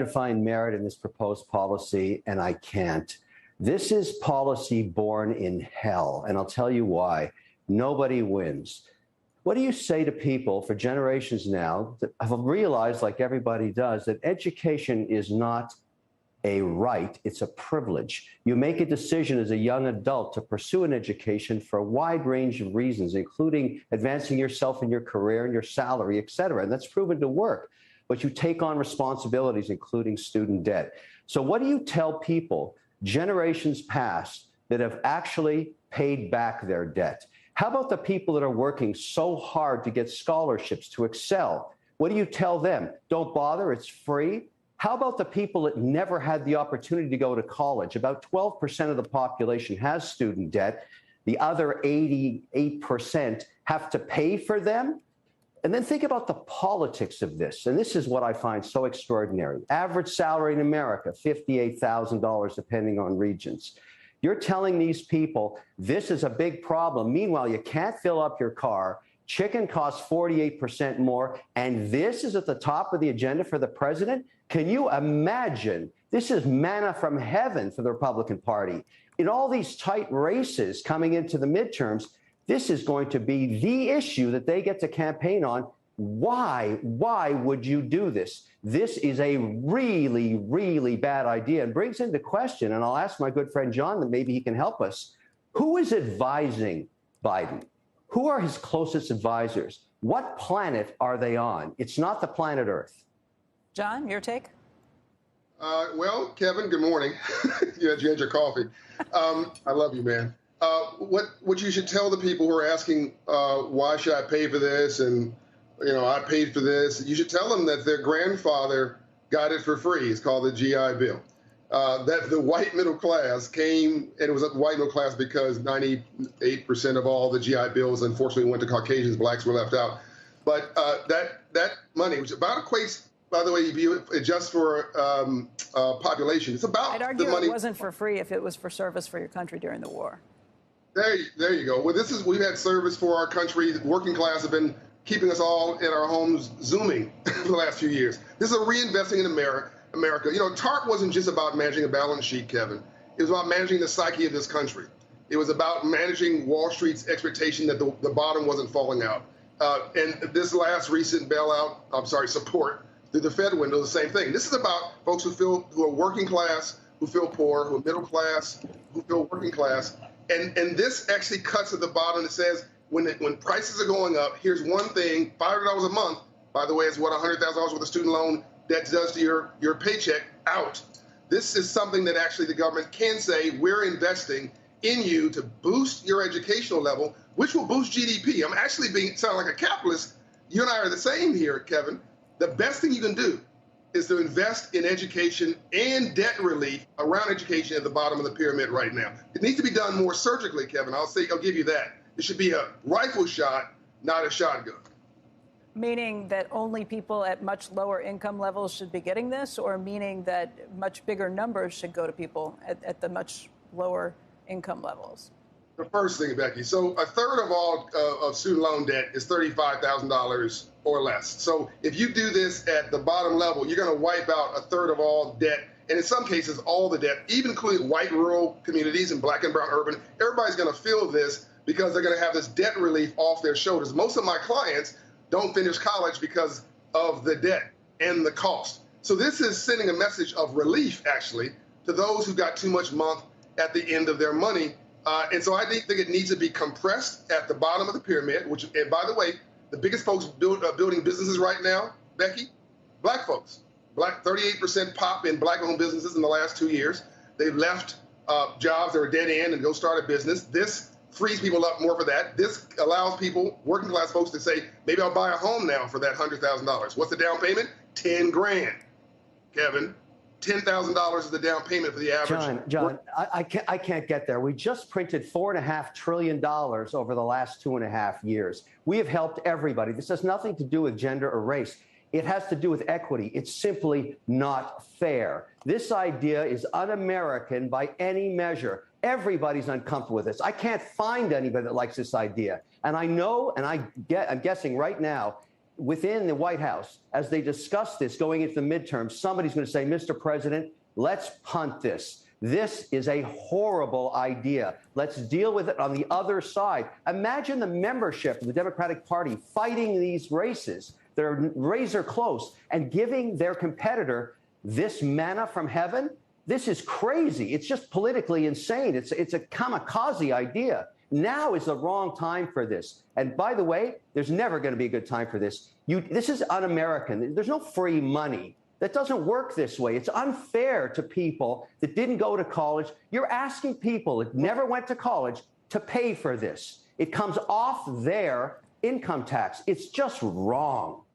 to find merit in this proposed policy, and I can't. This is policy born in hell, and I'll tell you why. Nobody wins. What do you say to people for generations now that have realized, like everybody does, that education is not a right, it's a privilege? You make a decision as a young adult to pursue an education for a wide range of reasons, including advancing yourself in your career and your salary, et cetera, and that's proven to work. But you take on responsibilities, including student debt. So what do you tell people, generations past, that have actually paid back their debt? How about the people that are working so hard to get scholarships, to excel? What do you tell them? Don't bother, it's free. How about the people that never had the opportunity to go to college? About 12% of the population has student debt. The other 88% have to pay for them. And then think about the politics of this. And this is what I find so extraordinary. Average salary in America, $58,000, depending on regions. You're telling these people this is a big problem. Meanwhile, you can't fill up your car. Chicken costs 48% more. And this is at the top of the agenda for the president? Can you imagine? This is manna from heaven for the Republican Party. In all these tight races coming into the midterms, this is going to be the issue that they get to campaign on. Why would you do this? This is a really, really bad idea and brings into question, and I'll ask my good friend John that maybe he can help us. Who is advising Biden? Who are his closest advisors? What planet are they on? It's not the planet Earth. John, your take? Well, Kevin, good morning. You had your coffee. I love you, man. What you should tell the people who are asking, why should I pay for this? And, you know, I paid for this. You should tell them that their grandfather got it for free. It's called the GI Bill. That the white middle class came, and it was a white middle class because 98% of all the GI Bills, unfortunately, went to Caucasians. Blacks were left out. But that money, which about equates, by the way, if you adjust for population, it's about I'd argue the money. It wasn't for free if it was for service for your country during the war. There you go. Well, we've had service for our country. The working class have been keeping us all in our homes Zooming for the last few years. This is a reinvesting in America. You know, TARP wasn't just about managing a balance sheet, Kevin. It was about managing the psyche of this country. It was about managing Wall Street's expectation that the bottom wasn't falling out. And this last recent support through the Fed window, the same thing. This is about folks who are working class, who feel poor, who are middle class, who feel working class. And this actually cuts at the bottom. It says when prices are going up, here's one thing: $500 a month. By the way, is what $100,000 with a student loan debt does to your paycheck out. This is something that actually the government can say, we're investing in you to boost your educational level, which will boost GDP. I'm actually sound like a capitalist. You and I are the same here, Kevin. The best thing you can do is to invest in education and debt relief around education at the bottom of the pyramid right now. It needs to be done more surgically, Kevin. I'll give you that. It should be a rifle shot, not a shotgun. Meaning that only people at much lower income levels should be getting this, or meaning that much bigger numbers should go to people at the much lower income levels? The first thing, Becky. So a third of all of student loan debt is $35,000 or less. So if you do this at the bottom level, you're going to wipe out a third of all debt. And in some cases, all the debt, even including white rural communities and black and brown urban. Everybody's going to feel this because they're going to have this debt relief off their shoulders. Most of my clients don't finish college because of the debt and the cost. So this is sending a message of relief, actually, to those who got too much month at the end of their money. And so I think it needs to be compressed at the bottom of the pyramid, and by the way, the biggest folks building businesses right now, Becky, black folks. 38% pop in black-owned businesses in the last 2 years. They've left jobs that are dead end and go start a business. This frees people up more for that. This allows people, working class folks, to say, maybe I'll buy a home now for that $100,000. What's the down payment? 10 grand, Kevin. $10,000 is the down payment for the average. John, I can't get there. We just printed $4.5 trillion over the last 2.5 years. We have helped everybody. This has nothing to do with gender or race. It has to do with equity. It's simply not fair. This idea is un-American by any measure. Everybody's uncomfortable with this. I can't find anybody that likes this idea. And I know, and I'm guessing right now, within the White House, as they discuss this going into the midterms, somebody's going to say, Mr. President, let's punt this. This is a horrible idea. Let's deal with it on the other side. Imagine the membership of the Democratic Party fighting these races that are razor close and giving their competitor this manna from heaven. This is crazy. It's just politically insane. It's a kamikaze idea. Now is the wrong time for this. And by the way, there's never going to be a good time for this. This is un-American. There's no free money. That doesn't work this way. It's unfair to people that didn't go to college. You're asking people that never went to college to pay for this. It comes off their income tax. It's just wrong.